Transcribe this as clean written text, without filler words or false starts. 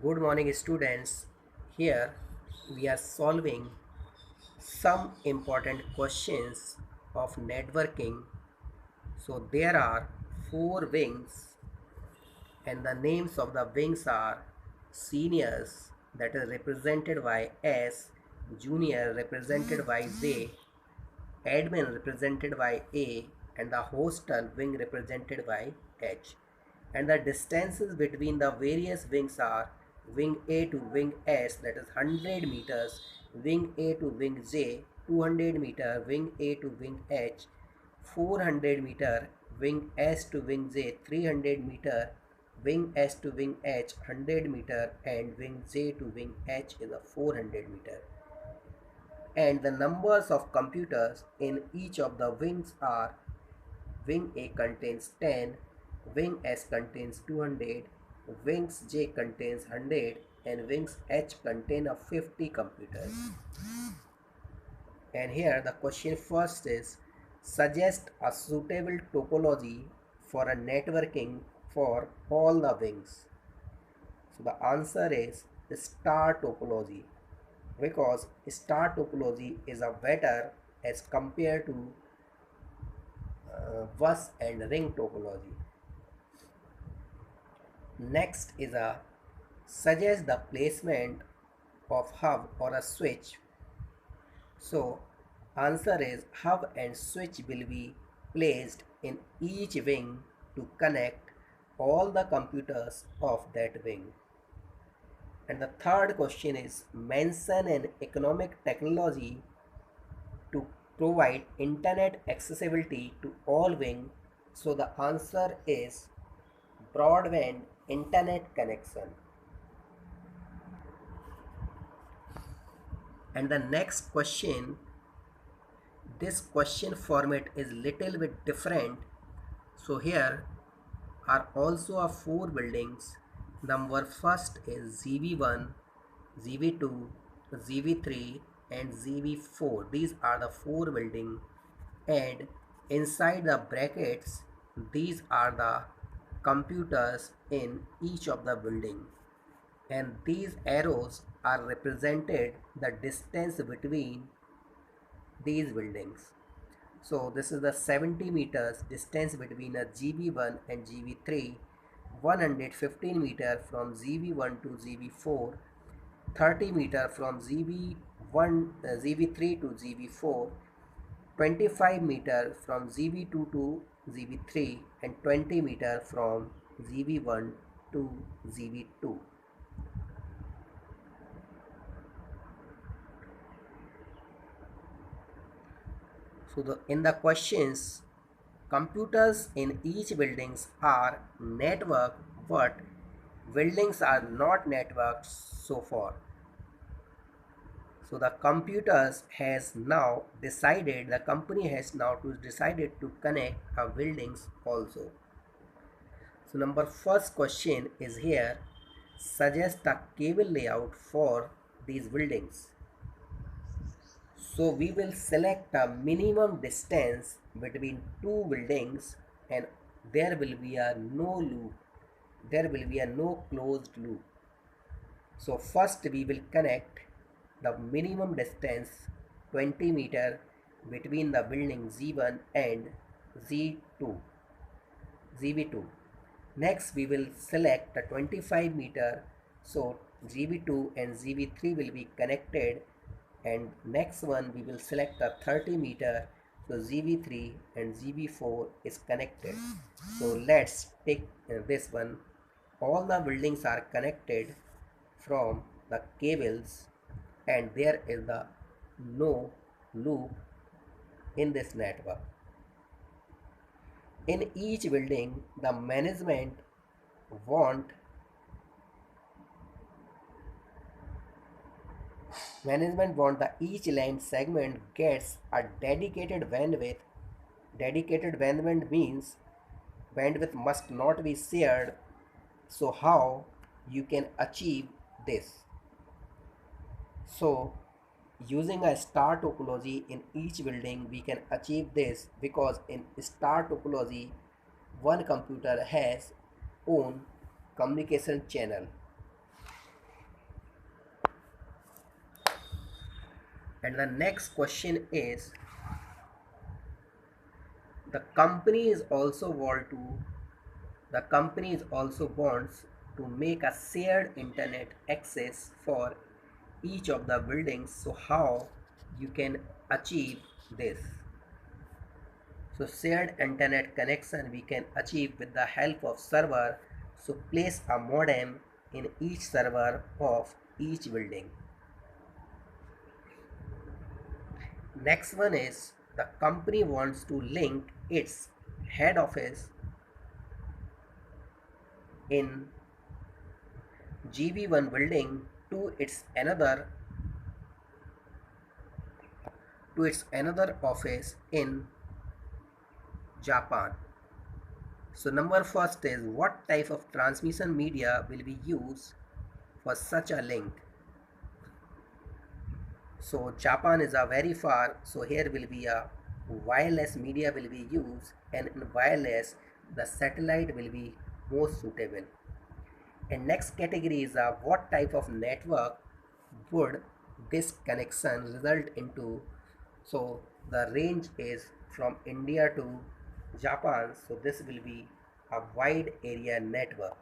Good morning, students. Here we are solving some important questions of networking. So, there are four wings, and the names of the wings are seniors, that is represented by S, junior represented by J, admin represented by A, and the hostel wing represented by H. And the distances between the various wings are wing A to wing S, that is 100 meters, wing A to wing J 200 meter, wing A to wing H 400 meter, wing S to wing J 300 meter, wing S to wing H 100 meter, and wing J to wing H is a 400 meter. And the numbers of computers in each of the wings are: wing A contains 10, wing S contains 200, wings J contains 100, and wings H contain of 50 computers. And here the question first is, suggest a suitable topology for a networking for all the wings. So the answer is star topology, because star topology is a better as compared to bus and ring topology. Next is a suggest the placement of hub or a switch. So answer is hub and switch will be placed in each wing to connect all the computers of that wing. And the third question is mention an economic technology to provide internet accessibility to all wing. So the answer is broadband internet connection. And the next question, this question format is little bit different. So here are also a four buildings. Number first is ZV1, ZV2, ZV3 and ZV4. These are the four buildings, and inside the brackets these are the computers in each of the building, and these arrows are represented the distance between these buildings. So this is the 70 meters distance between a GB1 and GB3, 115 meter from GB1 to GB4, 30 meter from GB1 GB3 to GB4, 25 meter from GB2 to GB3, and 20 meter from GB1 to GB2. So in the questions, computers in each buildings are networked, but buildings are not networked so far. So the company has now decided to connect our buildings also. So number first question is here, suggest the cable layout for these buildings. So we will select a minimum distance between two buildings, and there will be a no loop. There will be a no closed loop. So first we will connect the minimum distance 20 meter between the building Z1 and Z2, ZB2. Next we will select the 25 meter, so ZB2 and ZB3 will be connected, and next one we will select the 30 meter, so ZB3 and ZB4 is connected. So let's take this one. All the buildings are connected from the cables, and there is the no loop in this network. In each building the want management want that each line segment gets a dedicated bandwidth. Dedicated bandwidth means bandwidth must not be shared. So how you can achieve this? So using a star topology in each building we can achieve this, because in star topology one computer has own communication channel. And the next question is, the company is also want to the company is also wants to make a shared internet access for each of the buildings. So how you can achieve this? So shared internet connection we can achieve with the help of server. So place a modem in each server of each building. Next one is, the company wants to link its head office in GB1 building to its another office in Japan. So number first is, what type of transmission media will be used for such a link? So Japan is a very far, so here will be a wireless media will be used, and in wireless the satellite will be most suitable. And next category is what type of network would this connection result into? So the range is from India to Japan, so this will be a wide area network.